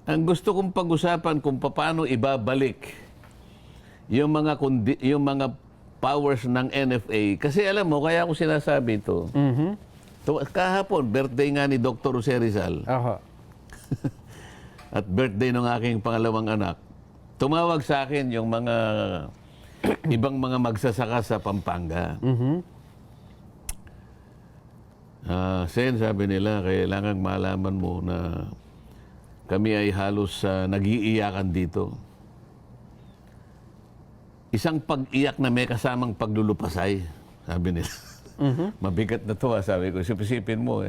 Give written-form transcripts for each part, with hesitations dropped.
Ang gusto kong pag-usapan kung paano ibabalik yung mga powers ng NFA. Kasi alam mo, kaya ako sinasabi ito. Kahapon, birthday nga ni Dr. Jose Rizal. Aha. At birthday ng aking pangalawang anak. Tumawag sa akin yung mga ibang mga magsasaka sa Pampanga. Sen, sabi nila, kailangan malaman mo na kami ay halos nag-iiyakan dito. Isang pag-iyak na may kasamang paglulupasay, sabi nila. Mabigat na to, sabi ko. Isipin mo,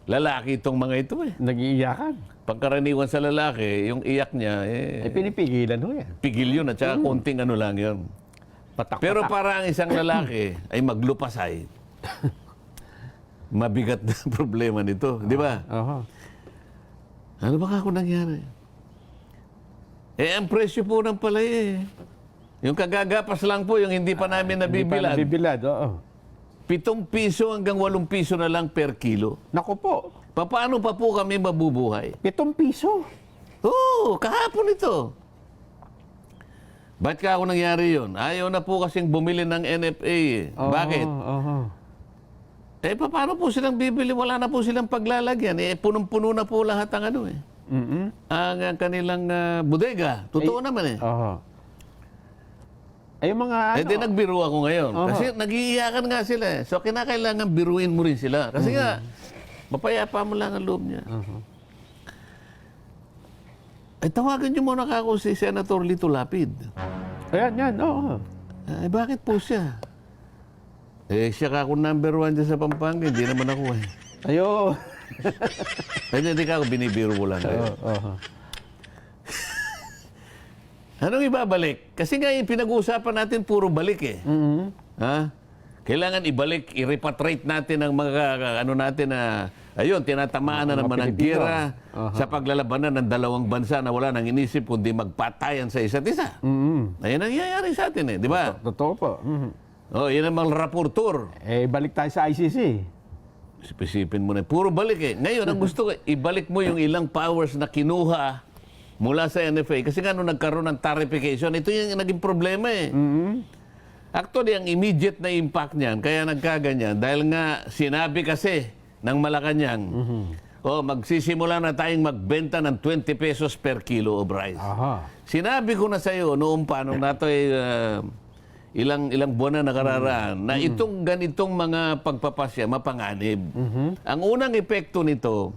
lalaki itong mga ito eh. Nag-iiyakan. Pagkaraniwan sa lalaki, yung iyak niya, Pinipigilan ho yan. pigil yun at saka konting ano lang yun. Patak-patak. Pero para ang isang lalaki ay maglupasay, mabigat na problema nito, di ba? Aha. Ano ba ako nangyari? Ang presyo po ng palay yung kagagapas lang po, yung hindi pa namin nabibilad. Nabibilad, oo. 7 piso hanggang 8 piso na lang per kilo. Naku po. Paano pa po kami mabubuhay? 7 piso. Oo, kahapon ito. Ba't ka ako nangyari yun? Ayaw na po kasing bumili ng NFA eh. Bakit? Oo. Paano po silang bibili? Wala na po silang paglalagyan. Punong-puno na po lahat ang ano eh. Ang kanilang bodega. Totoo naman eh. Oo. Ay, yung mga ano. Di nagbiro ako ngayon. Kasi nag-iiyakan nga sila eh. So, kinakailangan biruin mo rin sila. Kasi nga, mapayapa mo lang ang loob niya. Tawagan niyo muna ako si Senator Lito Lapid. Ayan, oo. Bakit po siya? Siya ka ako number 1 dyan sa Pampanga. Hindi naman ako eh. Ayo. Hindi ka ako, binibiro ko lang kayo. Anong ibabalik? Kasi nga yung pinag-uusapan natin, puro balik eh. Ha? Kailangan ibalik, i-repatriate natin ang mga, ano natin na, ayun, tinatamaan na naman ng gera sa paglalabanan ng dalawang bansa na wala nang inisip kundi magpatayan sa isa't isa. Ayun ang nangyayari sa atin eh, di ba? Totoo po. Yun ang mga rapporteur. Balik tayo sa ICC. Isipin mo na, puro balik eh. Ngayon, ang gusto ko, ibalik mo yung ilang powers na kinuha mula sa NFA. Kasi nga nung nagkaroon ng tarification, ito yung naging problema eh. Actually, ang immediate na impact niyan, kaya nagkaganyan, dahil nga sinabi kasi ng Malacanang, magsisimula na tayong magbenta ng 20 pesos per kilo of rice. Sinabi ko na sa iyo noong pa, nung nato ay ilang buwan na nakararaan, na itong ganitong mga pagpapasya, mapanganib. Ang unang epekto nito,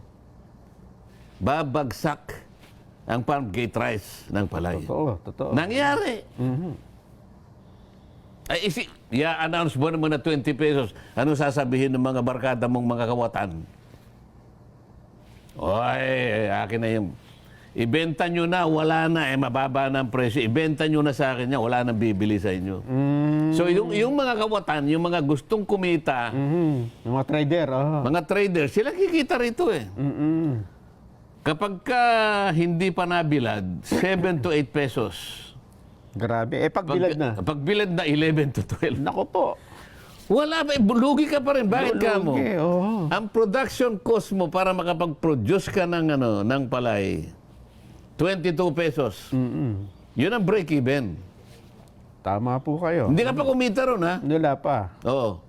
babagsak ang farm gate rice ng palay. Totoo. Nangyari. I-announce mo naman na 20 pesos. Ano sasabihin ng mga barkada mong mga kawatan? Akin na yung... Ibenta nyo na, wala na, mababa na ang presyo. Ibenta nyo na sa akin niya, wala nang bibili sa inyo. So yung mga kawatan, yung mga gustong kumita, yung mga trader, mga trader, sila kikita rito eh. Kapag ka hindi pa nabilad, 7 to 8 pesos. Grabe. Pagbilad na. Pagbilad na, 11 to 12. Nako po. Wala ba? Lugi ka pa rin. Bakit ka mo? Lugi, Ang production cost mo para makapag-produce ka ng palay, 22 pesos. Yun ang break-even. Tama po kayo. Hindi ka pa kumita ron, ha? Wala pa. Oo.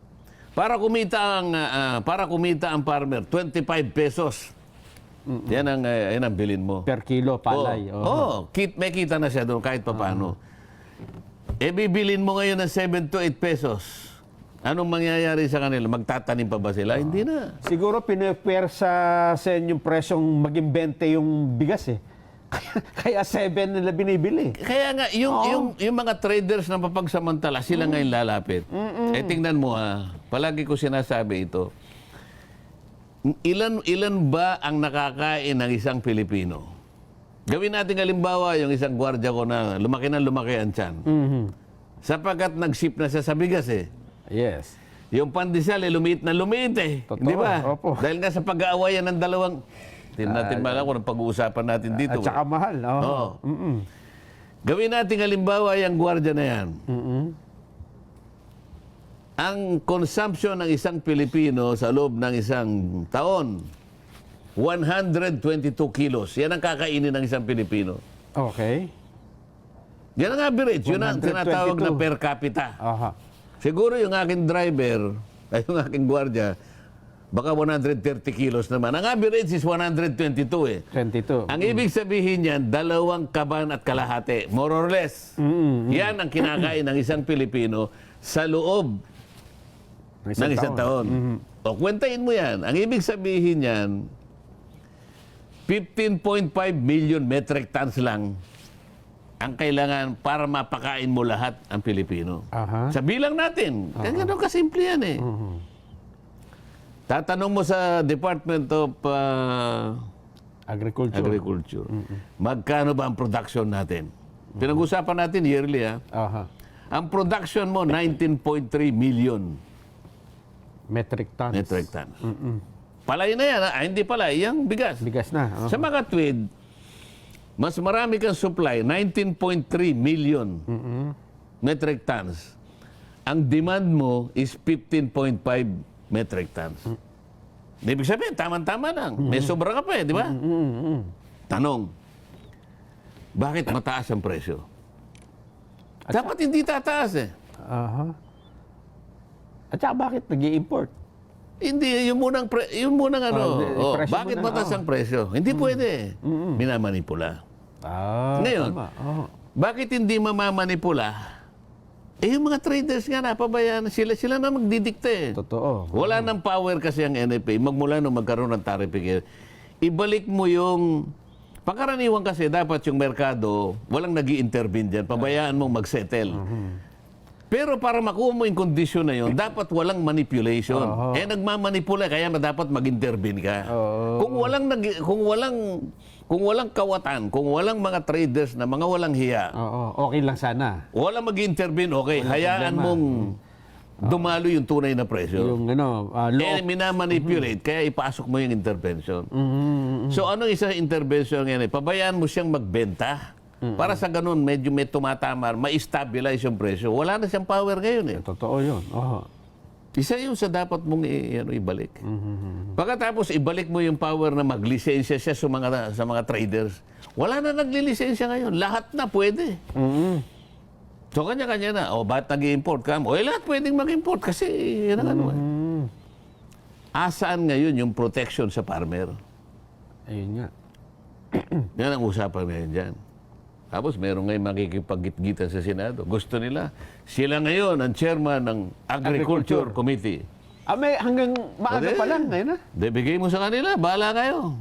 Para kumita ang farmer, 25 pesos. Yan ang bilin mo. Per kilo palay. May kita na siya doon kahit pa paano. Bibilin mo ngayon ng 7 to 8 pesos. Anong mangyayari sa kanila? Magtatanim pa ba sila? Hindi na. Siguro pinipwersa sa inyong presyong maging 20 yung bigas eh. Kaya 7 nila binibili. Kaya nga, yung mga traders na mapagsamantala, sila ngayon lalapit. Tingnan mo palagi ko sinasabi ito. Ilan ba ang nakakain ng isang Pilipino? Gawin natin halimbawa yung isang gwardiya ko na lumaki ang tiyan. Sapagkat nag-ship na siya sa bigas eh. Yes. Yung pandesal lumiit na lumiit eh. Totoo. Di ba? Opo. Dahil nga sa pag-aawayan ng dalawang... Natin malala kung pag-uusapan natin dito. At saka mahal. Gawin natin halimbawa yung gwardiya na yan. Ang consumption ng isang Pilipino sa loob ng isang taon 122 kilos. Yan ang kakainin ng isang Pilipino. Okay. Yan ang average. Yun ang 122. tinatawag na per capita. Aha. Siguro yung aking driver, ay yung aking gwardiya, baka 130 kilos naman. Ang average is 122 eh. 22. Ang ibig sabihin niyan, 2 kaban at kalahati. More or less. Yan ang kinakain ng isang Pilipino sa loob ng isang taon. O, kwentahin mo yan. Ang ibig sabihin niyan, 15.5 million metric tons lang ang kailangan para mapakain mo lahat ang Pilipino. Aha. Sa bilang natin. Kaya ganun kasimple yan eh. Tatanong mo sa Department of Agriculture. magkano ba ang production natin? Pinag-usapan natin yearly ha. Aha. Ang production mo, 19.3 million Metric tons. metric tons. Palay na yan ha. Hindi palay, yung bigas. Bigas na. Aha. Sa mga tweed, mas marami kang supply, 19.3 million metric tons. Ang demand mo is 15.5 metric tons. Ibig sabihin, tama-tama lang. May sobra ka pa eh, di ba? Tanong, bakit mataas ang presyo? Dapat hindi tataas eh. Aha. At saka bakit nag-i-import? Hindi, yung munang ano, presyo bakit muna, mataas ang presyo? Hindi pwede. Minamanipula. Ngayon, tama. Oh. bakit hindi mamamanipula? Eh, yung mga traders nga napabayaan, sila na magdidikta eh. Totoo. Wala nang power kasi ang NFA, magmula nung magkaroon ng tarification. Ibalik mo yung, pangkaraniwan kasi dapat yung merkado, walang nag-i-intervene dyan, pabayaan mong mag-settle. Pero para makuha mo yung kondisyon na yun, dapat walang manipulation. Eh, nagmamanipula, kaya dapat mag-intervene ka. Kung walang kawatan, kung walang mga traders na mga walang hiya, Oo, okay lang sana. walang mag-intervene, okay, hayaan mong dumalo yung tunay na presyo. Yung law. Minamanipulate, kaya ipasok mo yung intervention. So, anong isa intervention yan? Pabayaan mo siyang magbenta. Para sa ganun, medyo may tumatamar, ma-stabilize yung presyo. Wala na siyang power ngayon eh. Totoo yun. Oo. Isa yun sa dapat mong ibalik. Pagkatapos, ibalik mo yung power na maglisensya siya sa mga traders. Wala na naglilisensya ngayon. Lahat na pwede. So, kanya-kanya na. O, ba't nag-i-import ka? O, lahat pwedeng mag-import kasi yan ang ano eh. Asaan ngayon yung protection sa farmer? Ayun nga. Yan ang usapan ngayon dyan. Tapos meron ngayon makikipag-gitgitan sa Senado. Gusto nila, sila ngayon ang chairman ng Agriculture Committee. Hanggang maaga pa lang ngayon na. Bigay mo sa kanila, bahala kayo.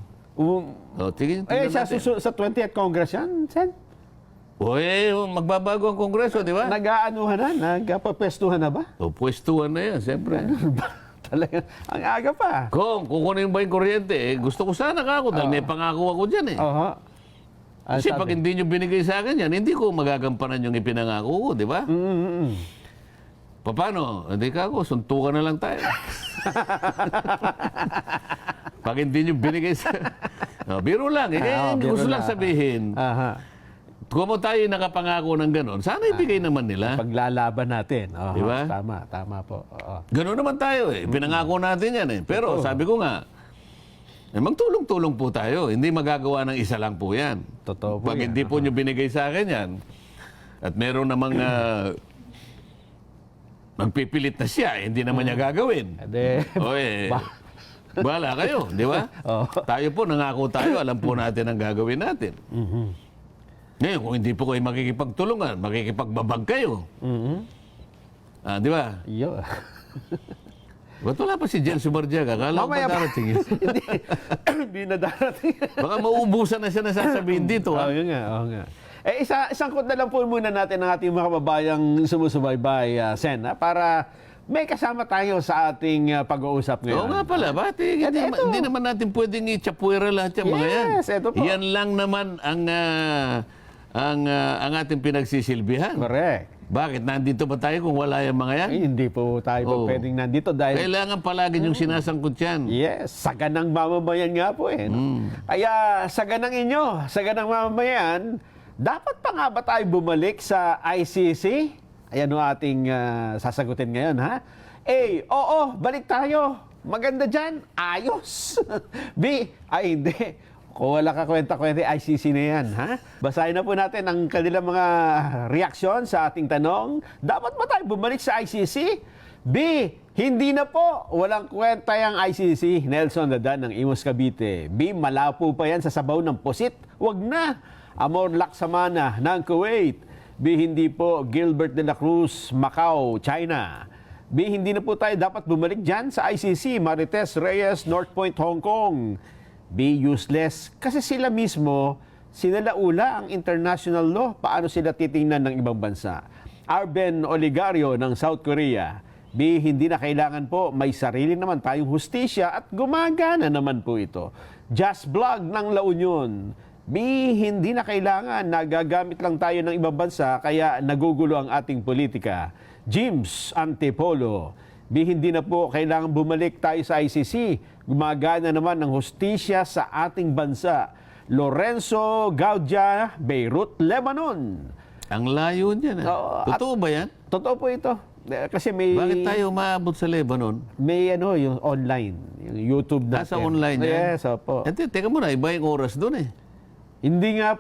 Tingnan natin. Sa 20th Congress yan, Sen? Magbabago ang Kongreso, di ba? Nag-aanuhan na? Nagpapestuhan na ba? Pwestuhan na yan, siyempre. Talaga, ang aga pa. Kung kukunin ba yung kuryente, gusto ko sana ka ako dahil may pangako ako dyan eh. Kasi pag hindi nyo binigay sa akin yan, hindi ko magagampanan yung ipinangako ko, di ba? Paano? Hindi ka ako, suntukan na lang tayo. Pag hindi nyo binigay sa... biro lang. Gusto lang sabihin, kung tayo nakapangako ng gano'n, sana ibigay naman nila. Paglalaban natin. Di ba? Tama po. Gano'n naman tayo eh. Pinangako natin yan eh. Pero sabi ko nga, magtulong-tulong po tayo. Hindi magagawa ng isa lang po yan. Totoo po Pag yan. hindi po nyo binigay sa akin yan, at meron namang magpipilit na siya, hindi naman niya gagawin. Bahala kayo, di ba? Tayo po, nangako tayo, alam po natin ang gagawin natin. Ngayon, kung hindi po kayo makikipagtulungan, makikipagbabag kayo. Di ba? Iyo. Ba't wala pa si Jen Subarjaga? Kala ko pa darating yun. Hindi na darating. Baka mauubusan na siya na sasabihin dito. Oo nga. Isang na lang po muna natin ng ating mga kababayang sumusubaybay, Sen, para may kasama tayo sa ating pag-uusap ngayon. Oo nga pala, bakit? Hindi naman natin pwedeng i-chapuera lahat yung mga yan. Ito po. Yan lang naman ang ating pinagsisilbihan. Correct. Bakit? Nandito ba tayo kung wala yung mga yan? Hindi po tayo pwedeng nandito dahil... Kailangan palagi yung sinasangkot yan. Yes, saganang mamamayan nga po eh. No? Kaya saganang inyo, saganang mamamayan, dapat pa nga ba tayo bumalik sa ICC? Ayan o ating sasagutin ngayon, ha? Oo, balik tayo. maganda dyan, ayos. B, ay hindi. Kung wala ka kwenta-kwenta, ICC na yan, ha? Basahin na po natin ang kanilang mga reaksyon sa ating tanong. Dapat ba tayo bumalik sa ICC? B, hindi na po. Walang kwenta yung ICC. Nelson Dadan ng Imus Cavite. B, malapo pa yan sa sabaw ng pusit. Wag na. Amor Laksamana ng Kuwait. B, hindi po. Gilbert de la Cruz, Macau, China. B, hindi na po tayo dapat bumalik dyan sa ICC. Marites Reyes, North Point, Hong Kong. B, useless. Kasi sila mismo, sinalaula ang international law. Paano sila titingnan ng ibang bansa? Arben Oligario ng South Korea. B, hindi na kailangan po. May sarili naman tayong hustisya at gumagana naman po ito. Just Blog ng La Union. B, hindi na kailangan. Nagagamit lang tayo ng ibang bansa kaya nagugulo ang ating politika. James Antipolo. B, hindi na po kailangan bumalik tayo sa ICC. Gumagana naman ng hustisya sa ating bansa. Lorenzo Gaudia, Beirut, Lebanon. Ang layo niyan. Oo, Totoo ba yan? Totoo po ito. Kasi may Bakit tayo maabot sa Lebanon? may yung online, yung YouTube natin. Sa online yan? Yes, opo. Teka muna, iba yung oras doon eh. Hindi nga,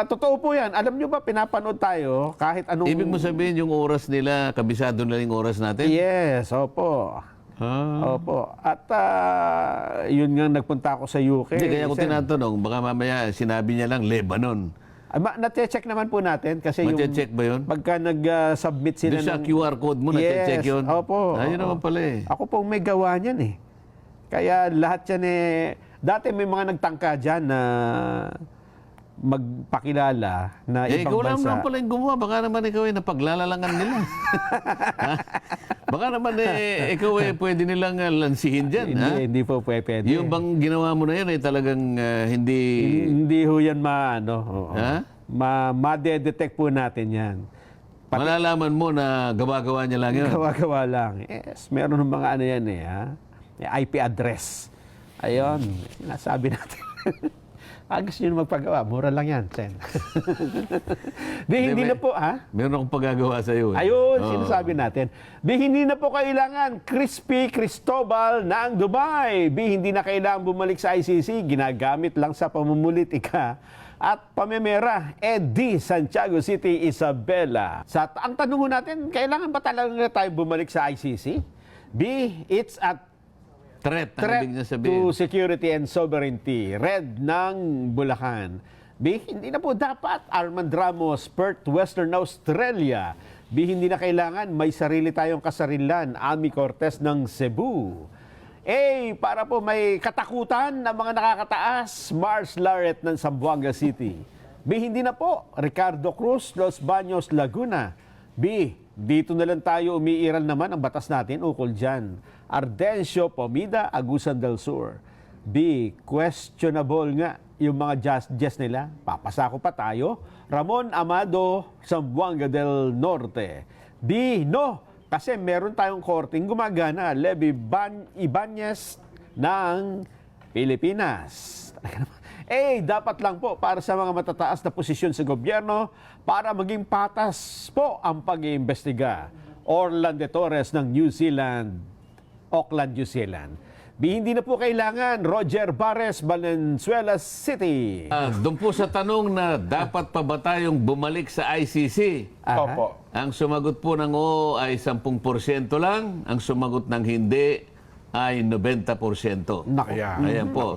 totoo po yan. Alam nyo ba, pinapanood tayo kahit anong... Ibig mo sabihin yung oras nila, kabisado na yung oras natin? Yes, opo. Opo. At yun nga, nagpunta ako sa UK. Hindi, kaya ako tinatanong, baka mamaya sinabi niya lang Lebanon. Na-check naman po natin kasi Mati-check ba yun? pagka nag-submit sila Doon sa QR code mo, na-check yun? Opo. Ayun naman pala eh. Ako pong may gawa niyan eh. Kaya lahat yan eh... Dati may mga nagtangka dyan na magpakilala na Eh, ibang ikaw lang bansa. naman pala yung gumawa. Baka naman ikaw ay napaglalalangan nila. Ha? Baka naman ikaw pwede nilang lansihin dyan. Hindi, Ha? hindi po pwede. Yung bang ginawa mo na yun ay talagang hindi... Hindi ho yan maano. Oo. Ha? Ma-detect po natin yan. Malalaman mo na gawa-gawa niya lang yun. Gawa-gawa lang. Yes, meron ng mga ano yan eh. Ha? May IP address. Ayun, sinasabi natin. Gusto nyo magpagawa, mura lang yan, Sen. Hindi na po, ha? Meron akong paggagawa sa iyo. Ayun, sinasabi natin. B, hindi na po kailangan Crispy Cristobal ng Dubai. B, hindi na kailangan bumalik sa ICC. Ginagamit lang sa pamumulitika at pamemera. D, Santiago City, Isabela. Ang tanong ho natin, kailangan ba talaga tayo bumalik sa ICC? B, it's at Threat, ang threat ibig niya sabihin. to security and sovereignty. Red ng Bulacan. B, hindi na po dapat. Armand Ramos, Perth, Western Australia. B, hindi na kailangan. May sarili tayong kasarilan. Ami Cortez ng Cebu. A, para po may katakutan ng mga nakakataas. Mars Laret ng Zamboanga City. B, hindi na po. Ricardo Cruz, Los Baños, Laguna. B, dito na lang tayo umiiral naman ang batas natin ukol dyan. Ardencio Pomida, Agusan del Sur. B, questionable nga yung mga just nila. Papasako pa tayo. Ramon Amado, Zamboanga del Norte. B, no, kasi meron tayong korting gumagana. Levi Ibanez ng Pilipinas. Dapat lang po para sa mga matataas na posisyon sa gobyerno para maging patas po ang pag-iimbestiga. Orlando Torres ng New Zealand, Auckland, New Zealand. B, hindi na po kailangan. Roger Bares, Valenzuela City. Doon po sa tanong na dapat pa ba tayong bumalik sa ICC? Opo. Ang sumagot po ng oo ay 10% lang. Ang sumagot ng hindi ay 90%. Naku. Ayan. Ayan po.